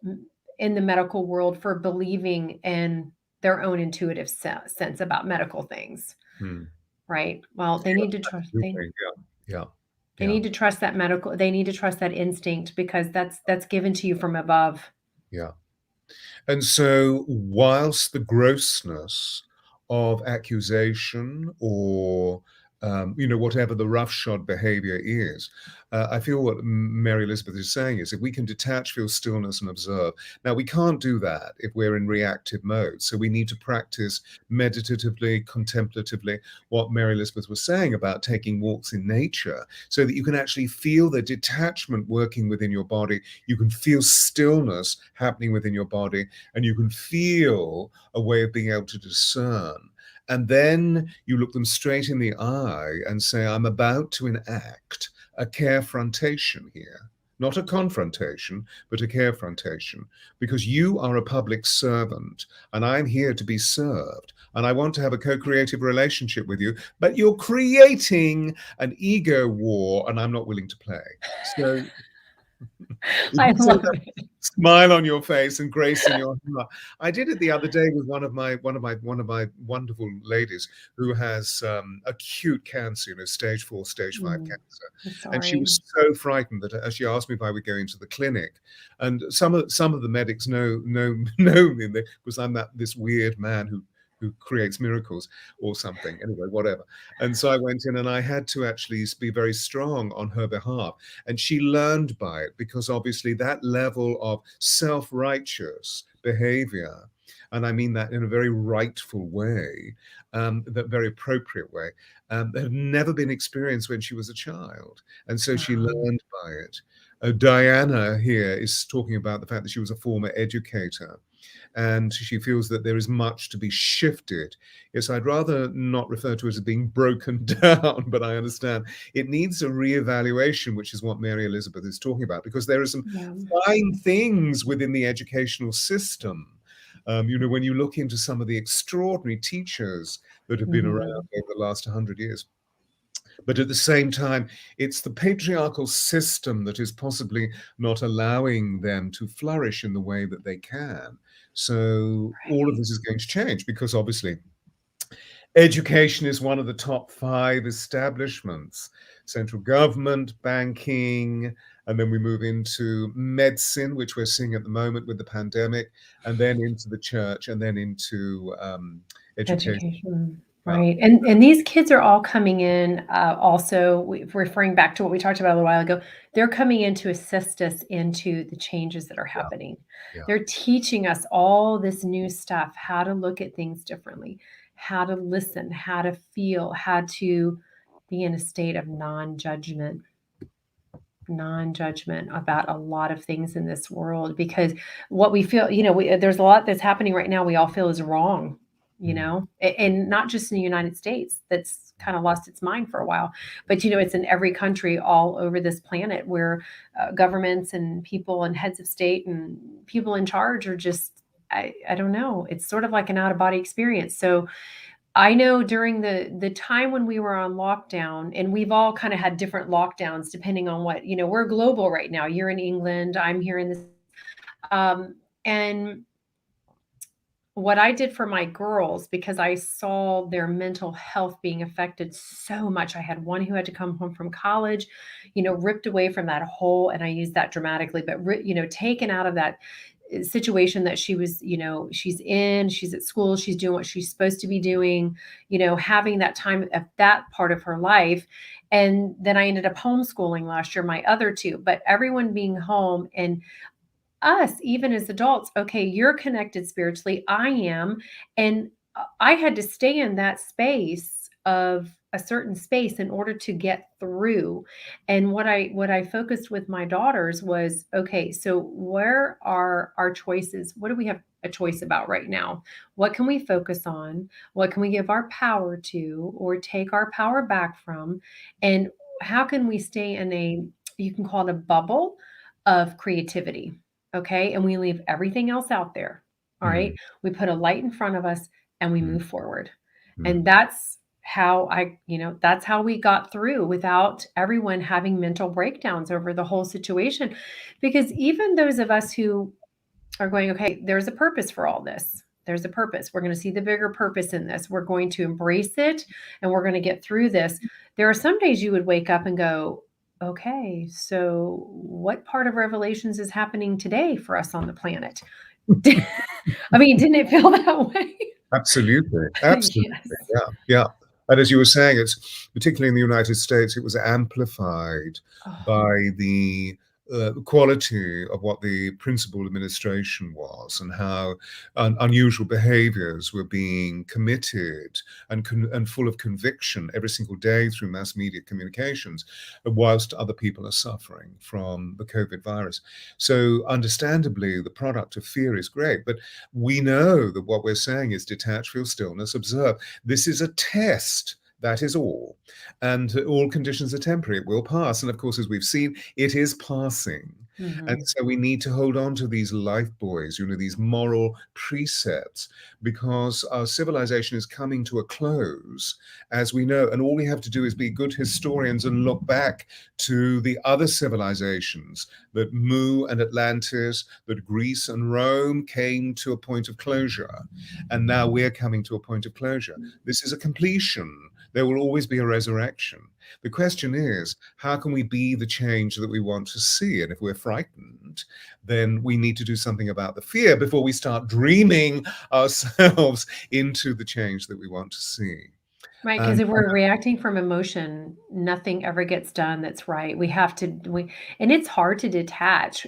in the medical world for believing in their own intuitive sense about medical things. Right. Well, they need to trust. They need to trust that they need to trust that instinct, because that's given to you from above. Yeah. And so whilst the grossness of accusation or whatever the roughshod behavior is, I feel what Mary Elizabeth is saying is if we can detach, feel stillness and observe. Now, we can't do that if we're in reactive mode. So we need to practice meditatively, contemplatively, what Mary Elizabeth was saying about taking walks in nature, so that you can actually feel the detachment working within your body. You can feel stillness happening within your body, and you can feel a way of being able to discern. And then you look them straight in the eye and say, I'm about to enact a carefrontation here. Not a confrontation, but a carefrontation, because you are a public servant and I'm here to be served. And I want to have a co-creative relationship with you, but you're creating an ego war and I'm not willing to play. So I love it. Smile on your face and grace in your heart. I did it the other day with one of my wonderful ladies who has acute cancer, stage 4, stage 5 cancer, and she was so frightened that she asked me if I would go into the clinic. And some of the medics know me because I'm this weird man who creates miracles or something. Anyway, whatever. And so I went in and I had to actually be very strong on her behalf. And she learned by it, because obviously that level of self-righteous behavior, and I mean that in a very rightful way, that very appropriate way, had never been experienced when she was a child. And so she learned by it. Diana here is talking about the fact that she was a former educator, and she feels that there is much to be shifted. Yes, I'd rather not refer to it as being broken down, but I understand it needs a reevaluation, which is what Mary Elizabeth is talking about, because there are some fine things within the educational system. When you look into some of the extraordinary teachers that have been around over the last 100 years. But at the same time, it's the patriarchal system that is possibly not allowing them to flourish in the way that they can. So all of this is going to change, because obviously education is one of the top 5 establishments: central government, banking, and then we move into medicine, which we're seeing at the moment with the pandemic, and then into the church, and then into education. Right. And these kids are all coming in, also referring back to what we talked about a little while ago, they're coming in to assist us into the changes that are happening. They're teaching us all this new stuff, how to look at things differently, how to listen, how to feel, how to be in a state of non-judgment about a lot of things in this world. Because what we feel, there's a lot that's happening right now we all feel is wrong. And not just in the United States, that's kind of lost its mind for a while, but it's in every country all over this planet where governments and people and heads of state and people in charge are just, I don't know, it's sort of like an out-of-body experience. So I know during the time when we were on lockdown, and we've all kind of had different lockdowns depending on what, we're global right now. You're in England, I'm here in this. And what I did for my girls, because I saw their mental health being affected so much. I had one who had to come home from college, ripped away from that whole, and I use that dramatically, but taken out of that situation that she was, she's at school, she's doing what she's supposed to be doing, having that time of that part of her life. And then I ended up homeschooling last year, my other two, but everyone being home, and us, even as adults, okay, you're connected spiritually, I am. And I had to stay in that space of a certain space in order to get through. And what I focused with my daughters was, okay, so where are our choices? What do we have a choice about right now? What can we focus on? What can we give our power to or take our power back from? And how can we stay in you can call it a bubble of creativity? Okay. And we leave everything else out there. All right. Mm, We put a light in front of us and we mm, move forward. And mm. that's how we got through without everyone having mental breakdowns over the whole situation. Because even those of us who are going, okay, there's a purpose for all this. There's a purpose. We're going to see the bigger purpose in this. We're going to embrace it and we're going to get through this. There are some days you would wake up and go, okay, so what part of Revelations is happening today for us on the planet? I mean, didn't it feel that way? Absolutely. Absolutely. Yes. Yeah. Yeah. And as you were saying, it's particularly in the United States, it was amplified Oh, by the quality of what the principal administration was and how unusual behaviors were being committed and full of conviction every single day through mass media communications, whilst other people are suffering from the COVID virus. So understandably, the product of fear is great, but we know that what we're saying is detach, feel stillness, observe. This is a test. That is all. And all conditions are temporary. It will pass. And of course, as we've seen, it is passing. And mhm. so we need to hold on to these life buoys, these moral precepts, because our civilization is coming to a close, as we know. And all we have to do is be good historians and look back to the other civilizations, that Mu and Atlantis, that Greece and Rome came to a point of closure. And now we're coming to a point of closure. This is a completion. There will always be a resurrection. The question is, how can we be the change that we want to see? And if we're frightened, then we need to do something about the fear before we start dreaming ourselves into the change that we want to see. Right, because And if we're reacting from emotion, nothing ever gets done that's right. We have to, and it's hard to detach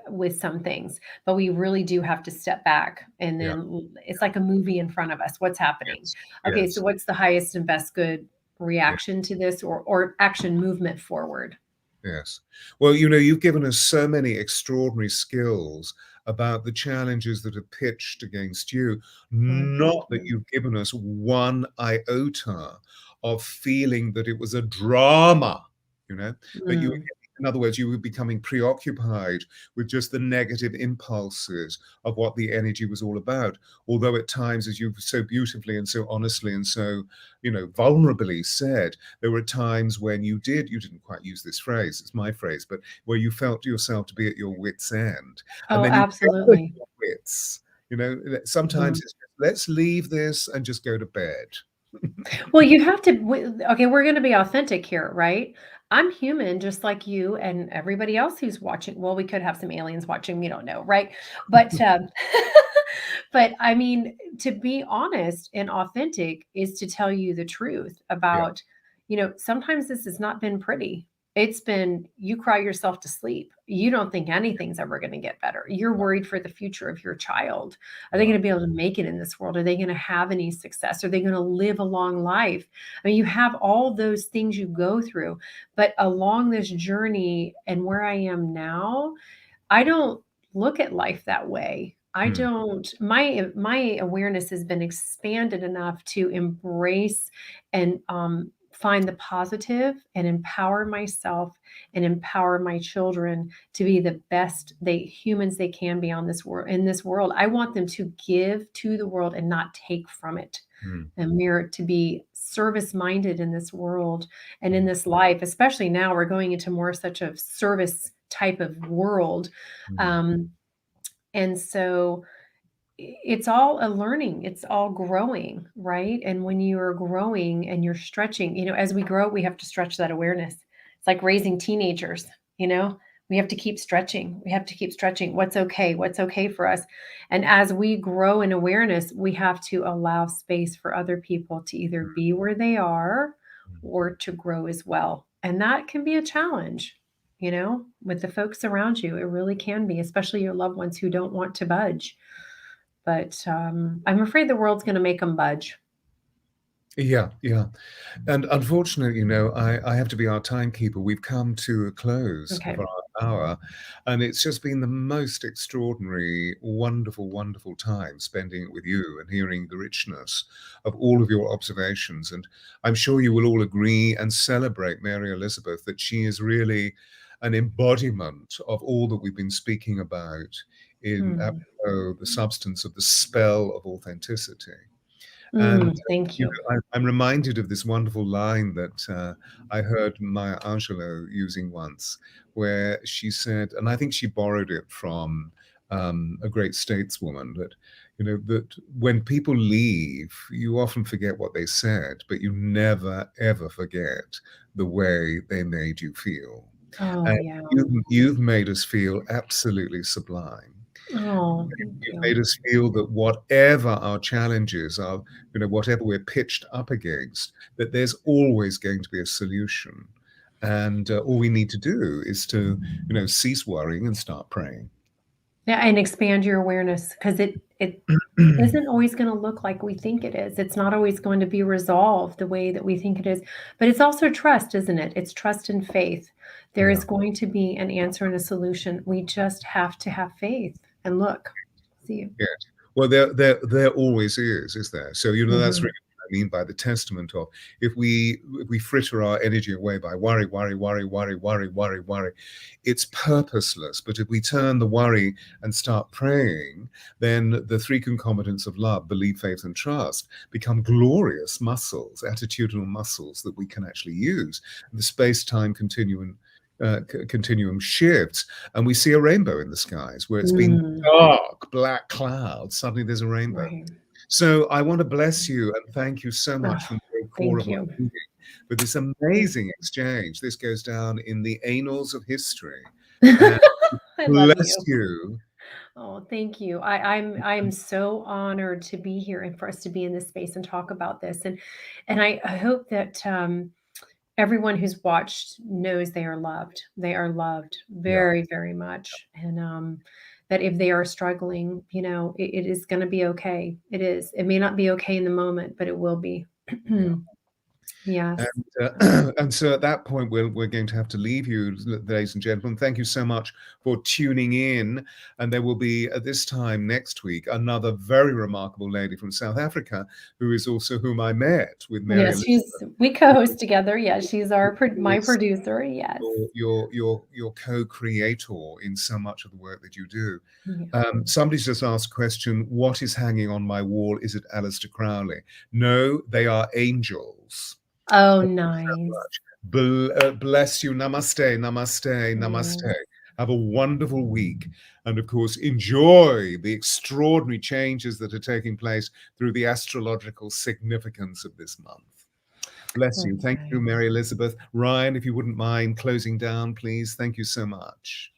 with some things, but we really do have to step back and yeah, then it's like a movie in front of us. What's happening? yes, Okay, so yes, what's the highest and best good yeah. reaction to this or action movement forward? Yes. Well, you've given us so many extraordinary skills about the challenges that are pitched against you. Oh, thank Not that you. you've given us one iota of feeling that it was a drama, you know, that you, Mm. in other words, you were becoming preoccupied with just the negative impulses of what the energy was all about. Although at times, as you've so beautifully and so honestly and so, vulnerably said, there were times when you didn't quite use this phrase, it's my phrase, but where you felt yourself to be at your wit's end. And Oh, then you gathered absolutely. your wits. Sometimes Mhm. it's just, let's leave this and just go to bed. Well, you have to okay, we're gonna be authentic here, right? I'm human just like you and everybody else who's watching. Well, we could have some aliens watching, we don't know, right? But, but I mean, to be honest and authentic is to tell you the truth Yeah. about, sometimes this has not been pretty. It's been you cry yourself to sleep. You don't think anything's ever gonna get better. You're worried for the future of your child. Are they Right. gonna be able to make it in this world? Are they gonna have any success? Are they gonna live a long life? I mean, you have all those things you go through, but along this journey and where I am now, I don't look at life that way. I Hmm. don't my awareness has been expanded enough to embrace and find the positive and empower myself and empower my children to be the best humans they can be on this world in this world. I want them to give to the world and not take from it. And to be service minded in this world and in this life, especially now we're going into more such a service type of world. And so it's all a learning, it's all growing, right? And when you are growing and you're stretching, as we grow, we have to stretch that awareness. It's like raising teenagers, we have to keep stretching. We have to keep stretching. What's okay for us. And as we grow in awareness, we have to allow space for other people to either be where they are or to grow as well. And that can be a challenge, with the folks around you. It really can be, especially your loved ones who don't want to budge. But I'm afraid the world's going to make them budge. Yeah. And unfortunately, I have to be our timekeeper. We've come to a close Okay. of our hour, and it's just been the most extraordinary, wonderful, wonderful time spending it with you and hearing the richness of all of your observations. And I'm sure you will all agree and celebrate Mary Elizabeth, that she is really an embodiment of all that we've been speaking about in the substance of the spell of authenticity. And thank you. I'm reminded of this wonderful line that I heard Maya Angelou using once, where she said, and I think she borrowed it from a great stateswoman, that that when people leave, you often forget what they said, but you never ever forget the way they made you feel. Oh, And yeah. you've made us feel absolutely sublime. Oh, thank You've you. made us feel that whatever our challenges are, whatever we're pitched up against, that there's always going to be a solution. And all we need to do is to, cease worrying and start praying. Yeah, and expand your awareness, because it isn't always going to look like we think it is. It's not always going to be resolved the way that we think it is. But it's also trust, isn't it? It's trust and faith. There is going to be an answer and a solution. We just have to have faith and look. See. Yes. Well, there always is there? So that's really what I mean by the testament of, if we fritter our energy away by worry, it's purposeless. But if we turn the worry and start praying, then the three concomitants of love, belief, faith, and trust, become glorious muscles, attitudinal muscles that we can actually use. The space-time continuum shifts, and we see a rainbow in the skies where it's been dark, black clouds. Suddenly there's a rainbow. Right. So I want to bless you and thank you so much from the very core of our meeting for this amazing exchange. This goes down in the annals of history. And I bless love you. Oh, thank you. I'm so honored to be here and for us to be in this space and talk about this. And I hope that everyone who's watched knows they are loved. They are loved very, very much. And that if they are struggling, it is going to be okay. It is. It may not be okay in the moment, but it will be. Yes. And so at that point, we're going to have to leave you, ladies and gentlemen. Thank you so much for tuning in. And there will be, at this time next week, another very remarkable lady from South Africa, who is also whom I met with Mary. Yes, we co-host together. Yes, she's my producer. Yes, your co-creator in so much of the work that you do. Somebody's just asked a question: what is hanging on my wall? Is it Aleister Crowley? No, they are angels. Oh, nice. Bless you. Namaste, namaste, namaste. Have a wonderful week. And of course, enjoy the extraordinary changes that are taking place through the astrological significance of this month. Bless you. Thank you, Mary Elizabeth. Ryan, if you wouldn't mind closing down, please. Thank you so much.